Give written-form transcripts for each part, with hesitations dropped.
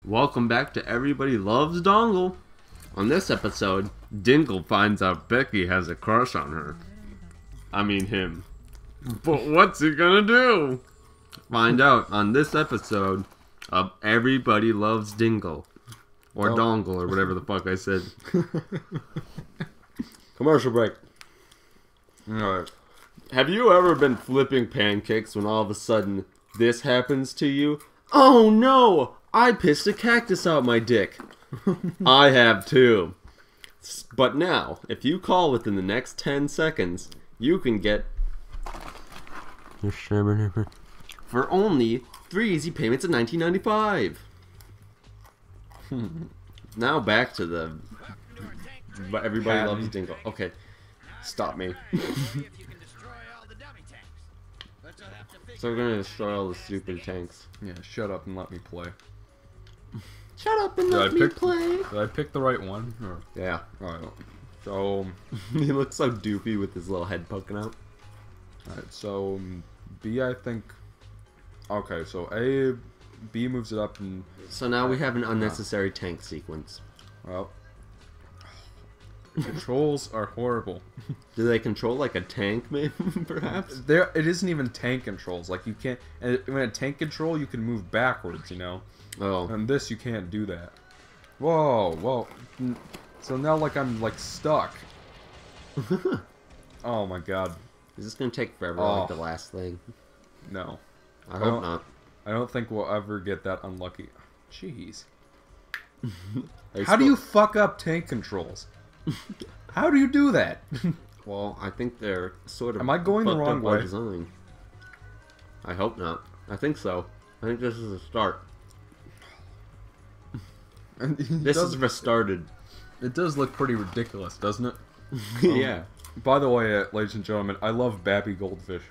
Welcome back to Everybody Loves Dongle. On this episode, Dingle finds out Becky has a crush on her. I mean him. But what's he gonna do? Find out on this episode of Everybody Loves Dingle. Or Dongle, or whatever the fuck I said. Commercial break. Alright. Have you ever been flipping pancakes when all of a sudden this happens to you? Oh no! I pissed a cactus out my dick. I have too. But now, if you call within the next 10 seconds, you can get for only 3 easy payments of $19.95. Now back to the Everybody Loves Dingle. Okay, stop me. So we're gonna destroy all the stupid tanks. Yeah, shut up and let me play. Shut up and let me play. Did I pick the right one? Or? Yeah. Alright. So he looks so doofy with his little head poking out. Alright, so B, I think. Okay, so B moves it up and. So now we have an unnecessary tank sequence. Well, controls are horrible. Do they control like a tank, maybe? Perhaps. It isn't even tank controls. Like you can't. And when a tank control, you can move backwards. You know. Oh. And this, you can't do that. Whoa, whoa. So now, like, I'm, like, stuck. Oh, my God. Is this gonna take forever, like the last thing? No. I hope not. I don't think we'll ever get that unlucky. Jeez. How do you fuck up tank controls? How do you do that? Well, I think they're sort of. Am I going the wrong way? Design. I hope not. I think so. I think this is a start. This is restarted. It does look pretty ridiculous, doesn't it? Yeah. By the way, ladies and gentlemen, I love Babby Goldfish.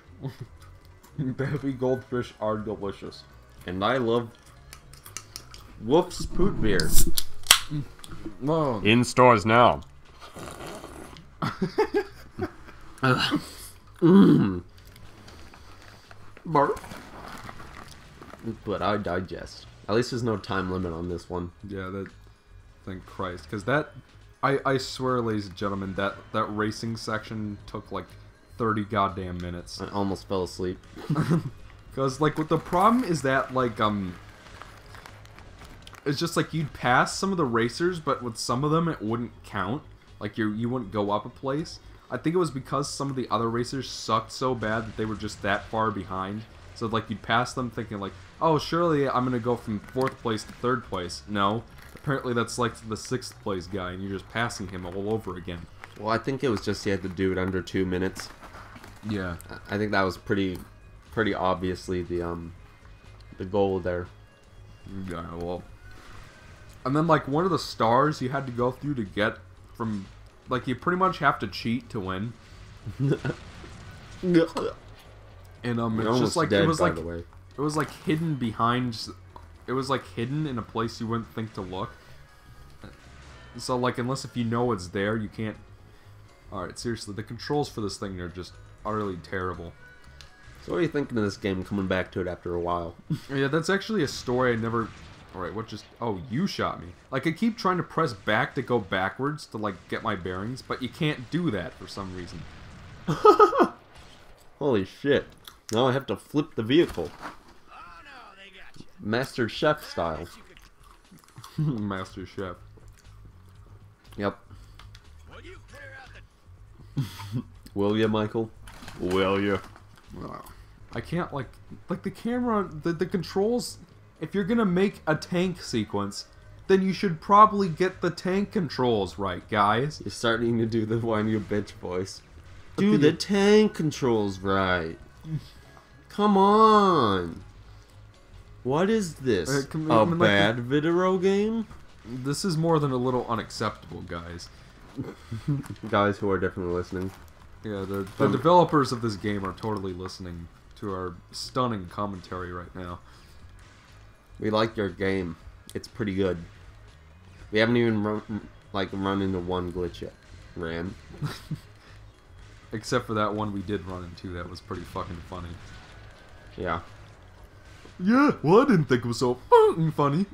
Babby Goldfish are delicious. And I love Wolf's Poot Beer. Whoa. In stores now. Barf. But I digest. At least there's no time limit on this one. Yeah, that. Thank Christ, because that. I swear, ladies and gentlemen, that racing section took like 30 goddamn minutes. I almost fell asleep. Because like, what the problem is that like it's just like you'd pass some of the racers, but with some of them it wouldn't count. Like you wouldn't go up a place. I think it was because some of the other racers sucked so bad that they were just that far behind. So like you'd pass them thinking like, oh, surely I'm gonna go from 4th place to 3rd place. No, apparently that's like the 6th place guy, and you're just passing him all over again. Well, I think it was just you had to do it under 2 minutes. Yeah, I think that was pretty obviously the goal there. Yeah, well, and then like one of the stars you had to go through to get from, like you pretty much have to cheat to win. And it's just like dead, it was like the way. it was like hidden behind. It was like hidden in a place you wouldn't think to look. So like unless if you know it's there, you can't. All right, seriously, the controls for this thing are just utterly terrible. So what are you thinking of this game? Coming back to it after a while. Yeah, that's actually a story I never. All right, what just? Oh, you shot me. Like I keep trying to press back to go backwards to like get my bearings, but you can't do that for some reason. Holy shit! Now I have to flip the vehicle. Master Chef style. Master Chef. Yep. Will ya, Michael? Will ya? I can't like the camera, the controls. If you're gonna make a tank sequence, then you should probably get the tank controls right, guys. You're starting to do the whiny bitch voice. Do the tank controls right. Come on. What is this? A bad video game? This is more than a little unacceptable, guys. Guys who are definitely listening. Yeah, the developers of this game are totally listening to our stunning commentary right now. We like your game. It's pretty good. We haven't even run into one glitch yet. Ram. Except for that one we did run into. That was pretty fucking funny. Yeah. Yeah, well, I didn't think it was so fucking funny.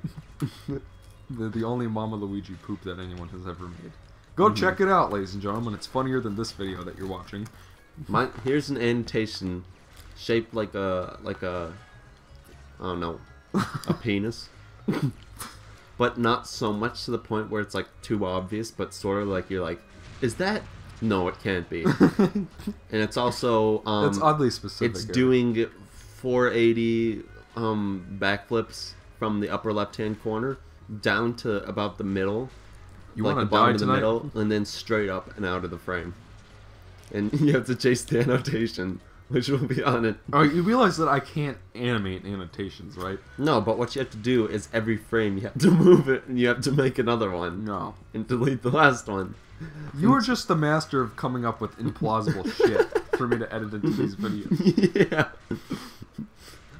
The only Mama Luigi poop that anyone has ever made. Go check it out, ladies and gentlemen. It's funnier than this video that you're watching. Here's an annotation shaped like a I don't know, a penis. But not so much to the point where it's like too obvious, but sort of like you're like, is that? No, it can't be. And it's also it's oddly specific. It's doing 480 backflips from the upper left-hand corner down to about the middle. You like want the to die bottom of the tonight? middle, and then straight up and out of the frame. And you have to chase the annotation, which will be on it. Oh, you realize that I can't animate annotations, right? No, but what you have to do is every frame you have to move it, and you have to make another one. No. And delete the last one. You are just the master of coming up with implausible shit for me to edit into these videos. Yeah.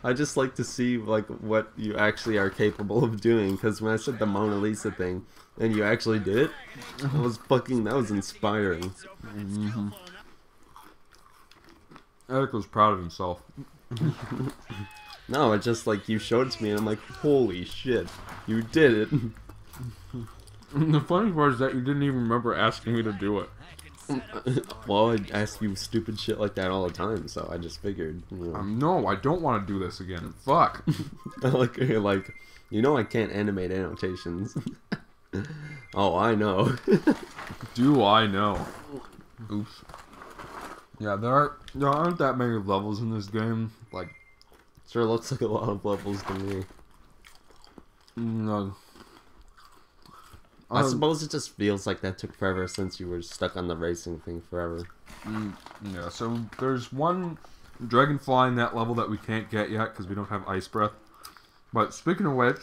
I just like to see like what you actually are capable of doing, because when I said the Mona Lisa thing, and you actually did it, that was inspiring. Mm-hmm. Eric was proud of himself. No, it's just like you showed it to me, and I'm like, holy shit, you did it. And the funny part is that you didn't even remember asking me to do it. Well, I ask you stupid shit like that all the time, so I just figured. You know. No, I don't want to do this again. Fuck. You're like, you know I can't animate annotations. Oh, I know. Do I know? Oops. Yeah, there aren't that many levels in this game. Like, sure looks like a lot of levels to me. No. I suppose it just feels like that took forever since you were stuck on the racing thing forever. Yeah, so there's one Dragonfly in that level that we can't get yet because we don't have Ice Breath. But speaking of which,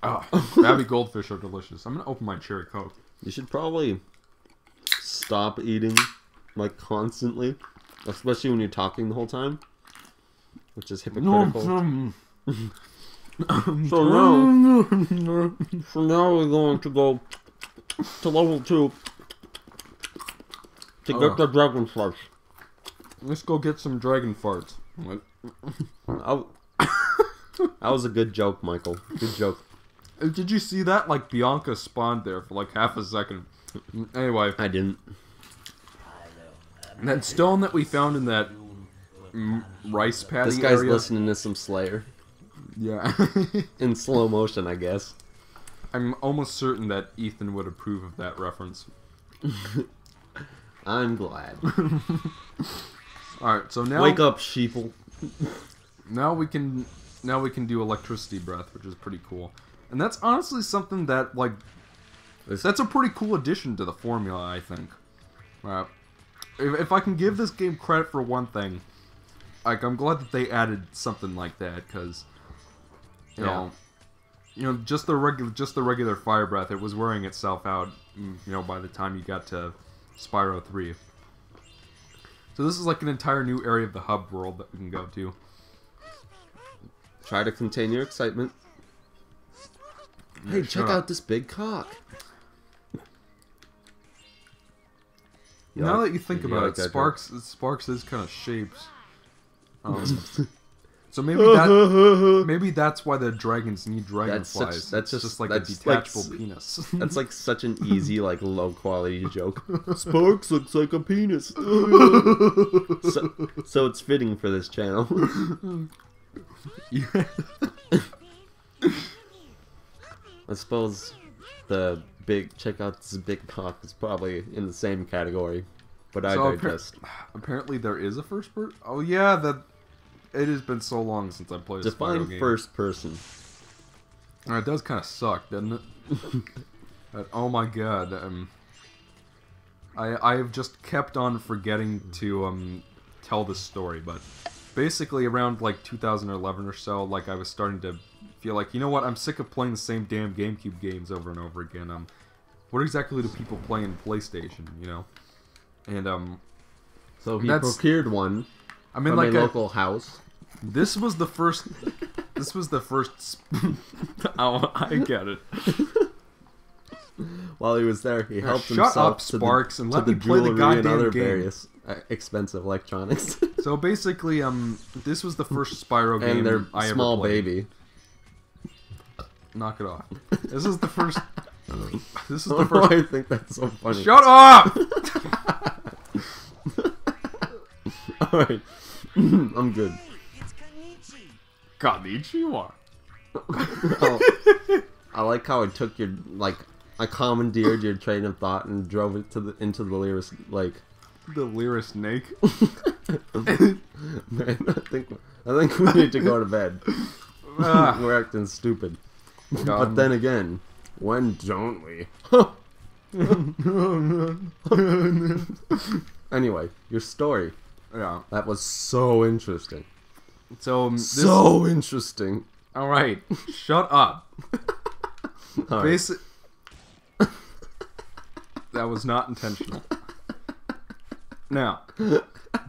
Babby Goldfish are delicious. I'm going to open my Cherry Coke. You should probably stop eating, like, constantly. Especially when you're talking the whole time. Which is hypocritical. So now we're going to go to level 2 to get the Dragonfly. Let's go get some dragon farts. That was a good joke, Michael. Good joke. Did you see that? Like, Bianca spawned there for like half a second. Anyway. I didn't. That stone that we found in that rice paddy This guy's area. listening to some Slayer. Yeah. In slow motion, I guess. I'm almost certain that Ethan would approve of that reference. I'm glad. Alright, so now... Wake up, sheeple. Now we can do electricity breath, which is pretty cool. And that's honestly something that, like... That's a pretty cool addition to the formula, I think. If I can give this game credit for one thing, like, I'm glad that they added something like that, because... You know, just the regular fire breath, it was wearing itself out, you know, by the time you got to Spyro 3. So this is like an entire new area of the hub world that we can go to. Try to contain your excitement. Hey, check out this big cock. Now that you think about it, Sparks is kind of shaped. So maybe that's why the dragons need dragonflies. That's just like a detachable penis. That's like such an easy, like, low quality joke. Sparks looks like a penis. So it's fitting for this channel. Yeah. I suppose the check out this big cock is probably in the same category, but I digest. Apparently there is a first person. Oh yeah, it has been so long since I played a Spyro game. Define first person. It does kind of suck, doesn't it? But, oh my god, I have just kept on forgetting to tell this story, but basically around like 2011 or so, like I was starting to feel like, you know what, I'm sick of playing the same damn GameCube games over and over again. What exactly do people play in PlayStation, you know? And so he procured one. I mean, like a local house. This was the first. This was the first. Oh, I get it. While he was there, he helped himself. Shut up, Sparks, and let me play the goddamn and other game. Various expensive electronics. So basically, this was the first Spyro game and their I small ever played. baby. Knock it off. This is the first. This is I the don't know first. why I think that's so funny. Shut up! Alright. I'm good. Konnichiwa. Oh, I like how it took your, like, I commandeered your train of thought and drove it to into the Lyris Lake. The Lyris Snake. Man, I think we need to go to bed. We're acting stupid. But then again, when don't we? Anyway, your story. Yeah. That was so interesting. So So interesting. All right. Shut up. All right. That was not intentional. Now,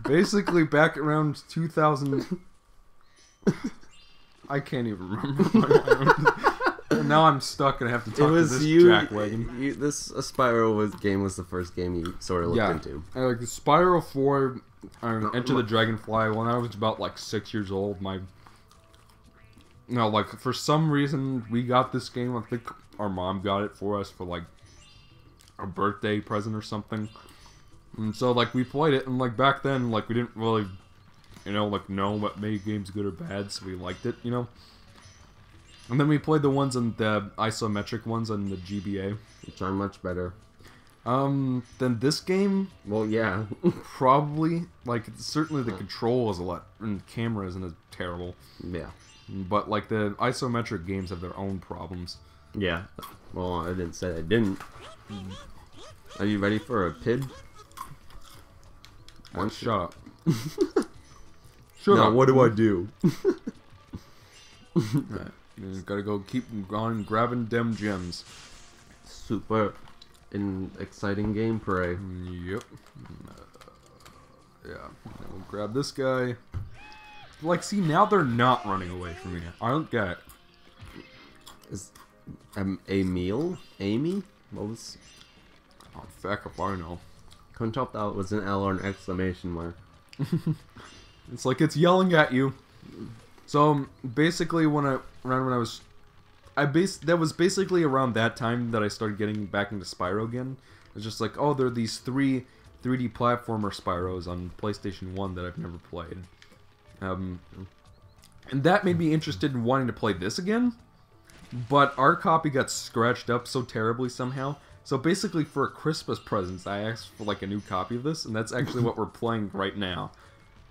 basically back around 2000... I can't even remember. Now I'm stuck and I have to talk to this jackwagon. This Spyro game was the first game you sort of looked into. Like Spyro 4, Enter the Dragonfly, when I was about like 6 years old, like for some reason we got this game. I think our mom got it for us for like a birthday present or something. And so like we played it, and like back then like we didn't really, like know what made games good or bad, so we liked it, And then we played the ones on the isometric ones on the GBA, which are much better. Then this game, well, yeah, probably like certainly the control is a lot, and camera isn't as terrible. Yeah, but like the isometric games have their own problems. Yeah. Well, I didn't say I didn't. Are you ready for a PID? Shut up. Shut now, up. what do I do? Right. You gotta go keep on grabbing them gems. Super exciting gameplay. Yep. Yeah. We'll grab this guy. Like, see, now they're not running away from me. I don't get it. Is a meal? Amy? What was... Oh, feck if I know. Couldn't tell if that was an L or an exclamation mark. It's like it's yelling at you. So basically, that was basically around that time that I started getting back into Spyro again. It's just like, oh, there are these 3D platformer Spyros on PlayStation 1 that I've never played. And that made me interested in wanting to play this again. But our copy got scratched up so terribly somehow. So basically, for a Christmas present, I asked for like a new copy of this, and that's actually what we're playing right now.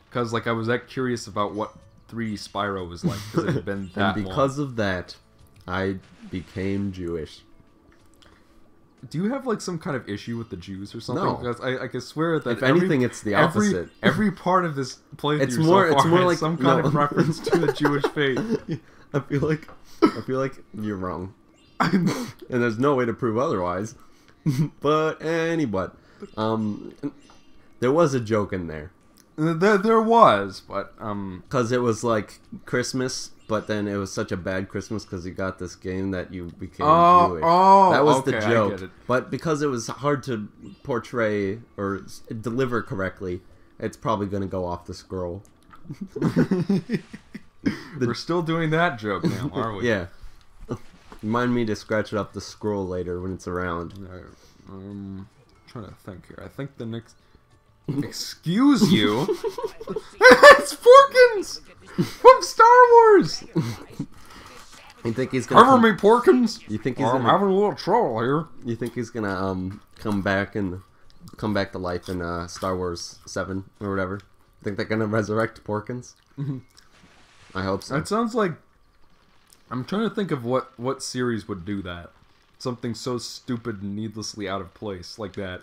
Because like I was that curious about what 3D Spyro was like, because it had been that and because of that, I became Jewish. Do you have like some kind of issue with the Jews or something? No. Because I can swear that if anything, it's the opposite. Every part of this playthrough it's more has like some kind of reference to the Jewish faith. I feel like you're wrong, and there's no way to prove otherwise. But anyway, there was a joke in there. There was, but because it was like Christmas, but then it was such a bad Christmas because you got this game that you became Jewish. Oh, that was okay, the joke. I get it. But because it was hard to portray or deliver correctly, it's probably going to go off the scroll. We're still doing that joke now, are we? Yeah. Remind me to scratch it up the scroll later when it's around. Trying to think here. I think the next. Excuse you? It's Porkins from Star Wars. You think he's gonna cover me, Porkins? You think he's I'm having a little trouble here. You think he's gonna come back to life in Star Wars 7 or whatever? Think they're gonna resurrect Porkins? I hope so. That sounds like. I'm trying to think of what series would do that. Something so stupid and needlessly out of place like that.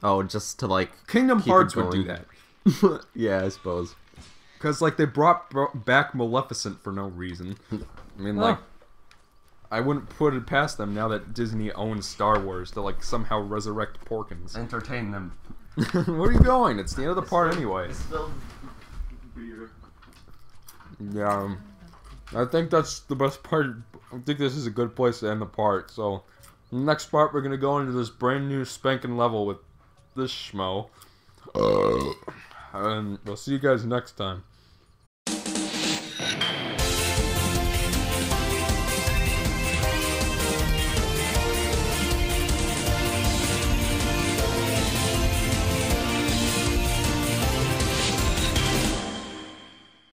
Oh, just to like Kingdom Hearts would do that. Yeah, I suppose. Because like they brought back Maleficent for no reason. I mean, like, I wouldn't put it past them now that Disney owns Star Wars to like somehow resurrect Porkins. Entertain them. Where are you going? It's the end of the part anyway. Yeah, I think that's the best part. I think this is a good place to end the part. So, in the next part, we're gonna go into this brand new spanking level with this schmo. And we'll see you guys next time.